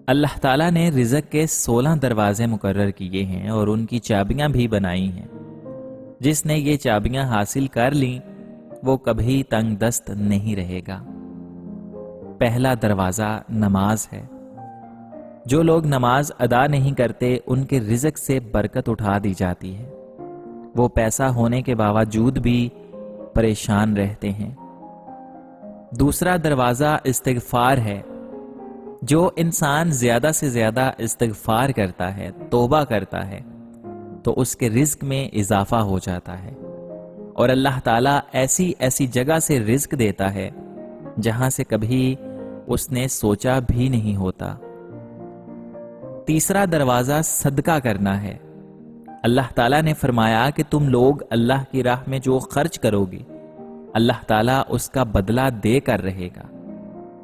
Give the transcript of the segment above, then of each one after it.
اللہ تعالیٰ نے رزق کے 16 دروازے مقرر کیے ہیں اور ان کی چابیاں بھی بنائی ہیں۔ جس نے یہ چابیاں حاصل کر لیں وہ کبھی تنگ دست نہیں رہے گا۔ پہلا دروازہ نماز ہے۔ جو لوگ نماز ادا نہیں کرتے ان کے رزق سے برکت اٹھا دی جاتی ہے، وہ پیسہ ہونے کے باوجود بھی پریشان رہتے ہیں۔ دوسرا دروازہ استغفار ہے۔ جو انسان زیادہ سے زیادہ استغفار کرتا ہے، توبہ کرتا ہے، تو اس کے رزق میں اضافہ ہو جاتا ہے، اور اللہ تعالیٰ ایسی ایسی جگہ سے رزق دیتا ہے جہاں سے کبھی اس نے سوچا بھی نہیں ہوتا۔ تیسرا دروازہ صدقہ کرنا ہے۔ اللہ تعالیٰ نے فرمایا کہ تم لوگ اللہ کی راہ میں جو خرچ کرو گے اللہ تعالیٰ اس کا بدلہ دے کر رہے گا۔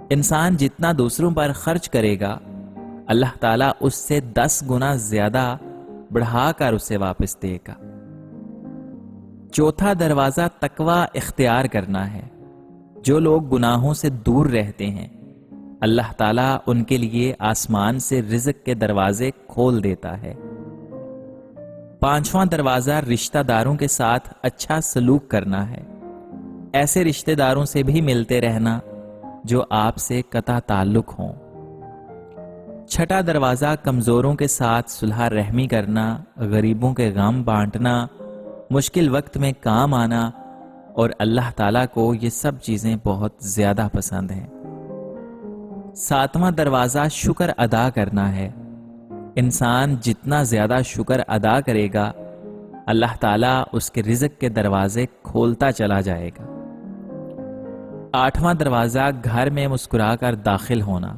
انسان جتنا دوسروں پر خرچ کرے گا اللہ تعالیٰ اس سے 10 گنا زیادہ بڑھا کر اسے واپس دے گا۔ چوتھا دروازہ تقوی اختیار کرنا ہے۔ جو لوگ گناہوں سے دور رہتے ہیں اللہ تعالیٰ ان کے لیے آسمان سے رزق کے دروازے کھول دیتا ہے۔ پانچواں دروازہ رشتہ داروں کے ساتھ اچھا سلوک کرنا ہے۔ ایسے رشتہ داروں سے بھی ملتے رہنا جو آپ سے قطع تعلق ہوں۔ چھٹا دروازہ کمزوروں کے ساتھ صلح رحمی کرنا، غریبوں کے غم بانٹنا، مشکل وقت میں کام آنا، اور اللہ تعالیٰ کو یہ سب چیزیں بہت زیادہ پسند ہیں۔ ساتواں دروازہ شکر ادا کرنا ہے۔ انسان جتنا زیادہ شکر ادا کرے گا اللہ تعالیٰ اس کے رزق کے دروازے کھولتا چلا جائے گا۔ آٹھواں دروازہ گھر میں مسکرا کر داخل ہونا۔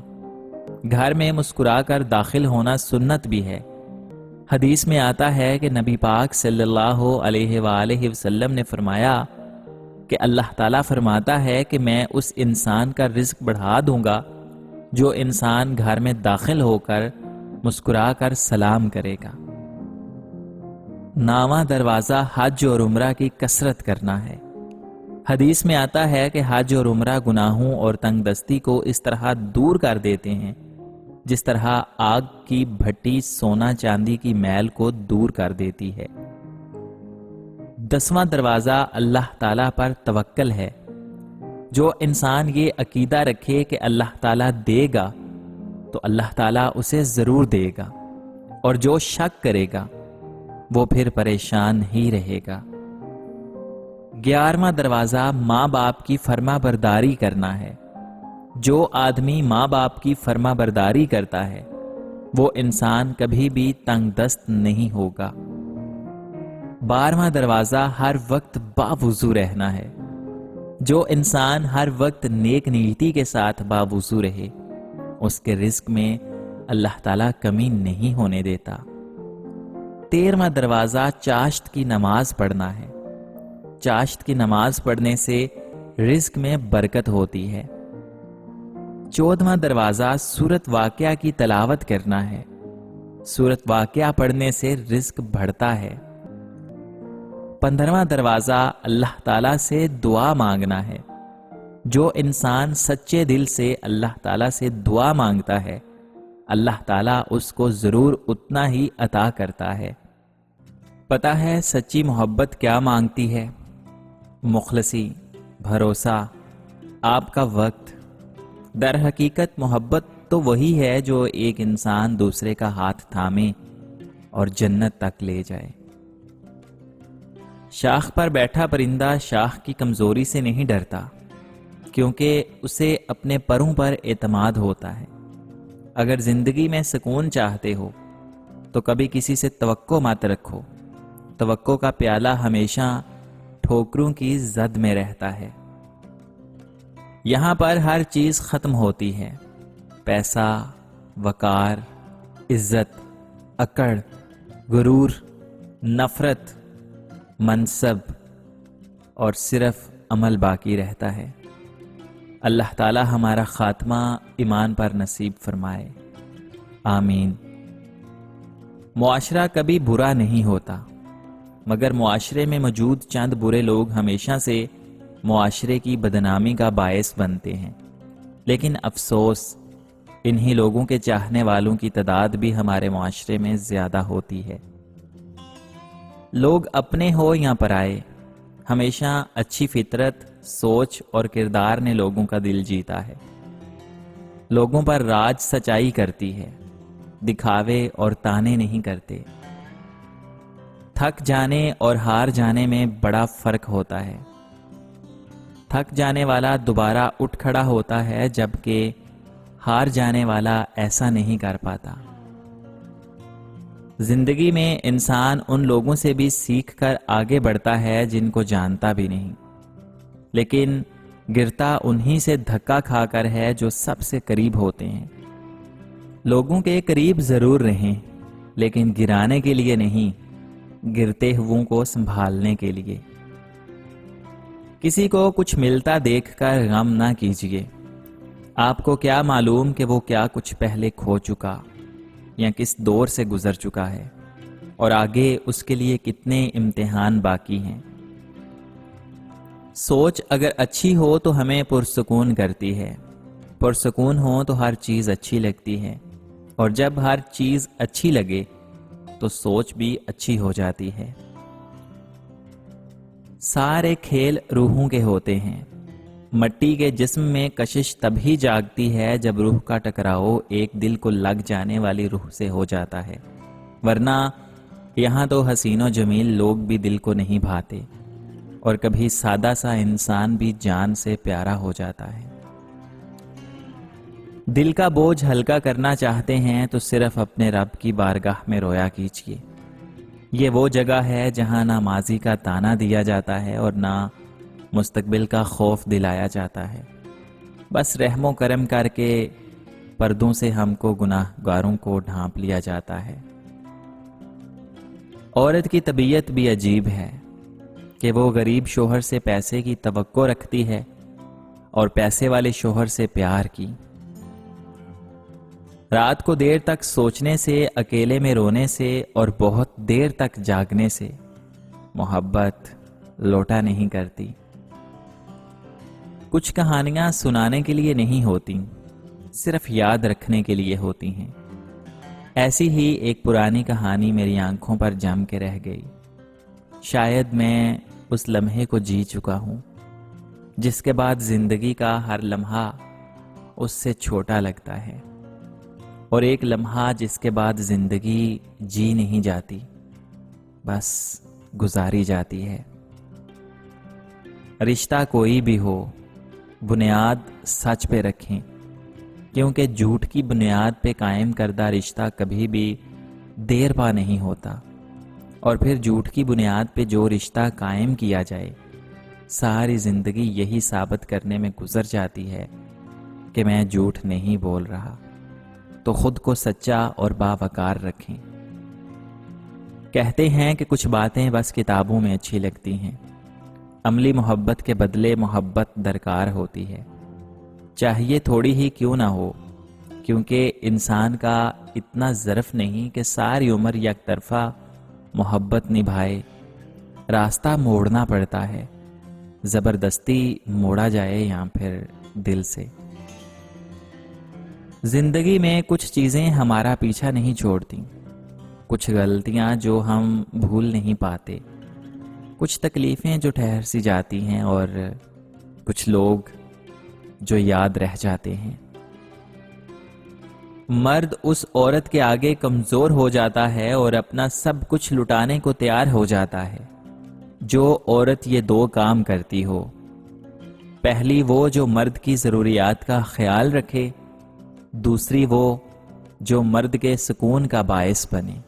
گھر میں مسکرا کر داخل ہونا سنت بھی ہے۔ حدیث میں آتا ہے کہ نبی پاک صلی اللہ علیہ وآلہ وسلم نے فرمایا کہ اللہ تعالیٰ فرماتا ہے کہ میں اس انسان کا رزق بڑھا دوں گا جو انسان گھر میں داخل ہو کر مسکرا کر سلام کرے گا۔ 9واں دروازہ حج اور عمرہ کی کثرت کرنا ہے۔ حدیث میں آتا ہے کہ حج اور عمرہ گناہوں اور تنگ دستی کو اس طرح دور کر دیتے ہیں جس طرح آگ کی بھٹی سونا چاندی کی میل کو دور کر دیتی ہے۔ 10واں دروازہ اللہ تعالیٰ پر توکل ہے۔ جو انسان یہ عقیدہ رکھے کہ اللہ تعالیٰ دے گا تو اللہ تعالیٰ اسے ضرور دے گا، اور جو شک کرے گا وہ پھر پریشان ہی رہے گا۔ 11واں دروازہ ماں باپ کی فرما برداری کرنا ہے۔ جو آدمی ماں باپ کی فرما برداری کرتا ہے وہ انسان کبھی بھی تنگ دست نہیں ہوگا۔ 12واں دروازہ ہر وقت باوضو رہنا ہے۔ جو انسان ہر وقت نیک نیتی کے ساتھ باوضو رہے اس کے رزق میں اللہ تعالیٰ کمی نہیں ہونے دیتا۔ 13واں دروازہ چاشت کی نماز پڑھنا ہے۔ چاشت کی نماز پڑھنے سے رزق میں برکت ہوتی ہے۔ 14واں دروازہ سورت واقعہ کی تلاوت کرنا ہے۔ سورت واقعہ پڑھنے سے رزق بڑھتا ہے۔ 15واں دروازہ اللہ تعالیٰ سے دعا مانگنا ہے۔ جو انسان سچے دل سے اللہ تعالیٰ سے دعا مانگتا ہے اللہ تعالیٰ اس کو ضرور اتنا ہی عطا کرتا ہے۔ پتہ ہے سچی محبت کیا مانگتی ہے؟ مخلصی، بھروسہ، آپ کا وقت۔ در حقیقت محبت تو وہی ہے جو ایک انسان دوسرے کا ہاتھ تھامے اور جنت تک لے جائے۔ شاخ پر بیٹھا پرندہ شاخ کی کمزوری سے نہیں ڈرتا کیونکہ اسے اپنے پروں پر اعتماد ہوتا ہے۔ اگر زندگی میں سکون چاہتے ہو تو کبھی کسی سے توقع مت رکھو۔ توقع کا پیالہ ہمیشہ ٹھوکروں کی زد میں رہتا ہے۔ یہاں پر ہر چیز ختم ہوتی ہے، پیسہ، وقار، عزت، اکڑ، غرور، نفرت، منصب، اور صرف عمل باقی رہتا ہے۔ اللہ تعالی ہمارا خاتمہ ایمان پر نصیب فرمائے، آمین۔ معاشرہ کبھی برا نہیں ہوتا، مگر معاشرے میں موجود چند برے لوگ ہمیشہ سے معاشرے کی بدنامی کا باعث بنتے ہیں۔ لیکن افسوس، انہی لوگوں کے چاہنے والوں کی تعداد بھی ہمارے معاشرے میں زیادہ ہوتی ہے۔ لوگ اپنے ہو یا پرائے، ہمیشہ اچھی فطرت، سوچ اور کردار نے لوگوں کا دل جیتا ہے۔ لوگوں پر راج سچائی کرتی ہے، دکھاوے اور تانے نہیں کرتے۔ تھک جانے اور ہار جانے میں بڑا فرق ہوتا ہے۔ تھک جانے والا دوبارہ اٹھ کھڑا ہوتا ہے، جبکہ ہار جانے والا ایسا نہیں کر پاتا۔ زندگی میں انسان ان لوگوں سے بھی سیکھ کر آگے بڑھتا ہے جن کو جانتا بھی نہیں، لیکن گرتا انہی سے دھکا کھا کر ہے جو سب سے قریب ہوتے ہیں۔ لوگوں کے قریب ضرور رہیں، لیکن گرانے کے لیے نہیں، گرتے ہوئوں کو سنبھالنے کے لیے۔ کسی کو کچھ ملتا دیکھ کر غم نہ کیجیے۔ آپ کو کیا معلوم کہ وہ کیا کچھ پہلے کھو چکا یا کس دور سے گزر چکا ہے، اور آگے اس کے لیے کتنے امتحان باقی ہیں۔ سوچ اگر اچھی ہو تو ہمیں پرسکون کرتی ہے، پرسکون ہو تو ہر چیز اچھی لگتی ہے، اور جب ہر چیز اچھی لگے تو سوچ بھی اچھی ہو جاتی ہے۔ سارے کھیل روحوں کے ہوتے ہیں۔ مٹی کے جسم میں کشش تبھی جاگتی ہے جب روح کا ٹکراؤ ایک دل کو لگ جانے والی روح سے ہو جاتا ہے، ورنہ یہاں تو حسین و جمیل لوگ بھی دل کو نہیں بھاتے، اور کبھی سادہ سا انسان بھی جان سے پیارا ہو جاتا ہے۔ دل کا بوجھ ہلکا کرنا چاہتے ہیں تو صرف اپنے رب کی بارگاہ میں رویا کیجیے۔ یہ وہ جگہ ہے جہاں نہ ماضی کا تانا دیا جاتا ہے اور نہ مستقبل کا خوف دلایا جاتا ہے۔ بس رحم و کرم کر کے پردوں سے ہم کو گناہ گاروں کو ڈھانپ لیا جاتا ہے۔ عورت کی طبیعت بھی عجیب ہے کہ وہ غریب شوہر سے پیسے کی توقع رکھتی ہے اور پیسے والے شوہر سے پیار کی۔ رات کو دیر تک سوچنے سے، اکیلے میں رونے سے اور بہت دیر تک جاگنے سے محبت لوٹا نہیں کرتی۔ کچھ کہانیاں سنانے کے لیے نہیں ہوتی، صرف یاد رکھنے کے لیے ہوتی ہیں۔ ایسی ہی ایک پرانی کہانی میری آنکھوں پر جم کے رہ گئی۔ شاید میں اس لمحے کو جی چکا ہوں جس کے بعد زندگی کا ہر لمحہ اس سے چھوٹا لگتا ہے، اور ایک لمحہ جس کے بعد زندگی جی نہیں جاتی، بس گزاری جاتی ہے۔ رشتہ کوئی بھی ہو، بنیاد سچ پہ رکھیں، کیونکہ جھوٹ کی بنیاد پہ قائم کردہ رشتہ کبھی بھی دیر پا نہیں ہوتا، اور پھر جھوٹ کی بنیاد پہ جو رشتہ قائم کیا جائے ساری زندگی یہی ثابت کرنے میں گزر جاتی ہے کہ میں جھوٹ نہیں بول رہا۔ تو خود کو سچا اور باوقار رکھیں۔ کہتے ہیں کہ کچھ باتیں بس کتابوں میں اچھی لگتی ہیں، عملی محبت کے بدلے محبت درکار ہوتی ہے، چاہیے تھوڑی ہی کیوں نہ ہو، کیونکہ انسان کا اتنا ظرف نہیں کہ ساری عمر یک طرفہ محبت نبھائے۔ راستہ موڑنا پڑتا ہے، زبردستی موڑا جائے یا پھر دل سے۔ زندگی میں کچھ چیزیں ہمارا پیچھا نہیں چھوڑتی، کچھ غلطیاں جو ہم بھول نہیں پاتے، کچھ تکلیفیں جو ٹھہر سی جاتی ہیں، اور کچھ لوگ جو یاد رہ جاتے ہیں۔ مرد اس عورت کے آگے کمزور ہو جاتا ہے اور اپنا سب کچھ لٹانے کو تیار ہو جاتا ہے جو عورت یہ دو کام کرتی ہو۔ پہلی وہ جو مرد کی ضروریات کا خیال رکھے، دوسری وہ جو مرد کے سکون کا باعث بنے۔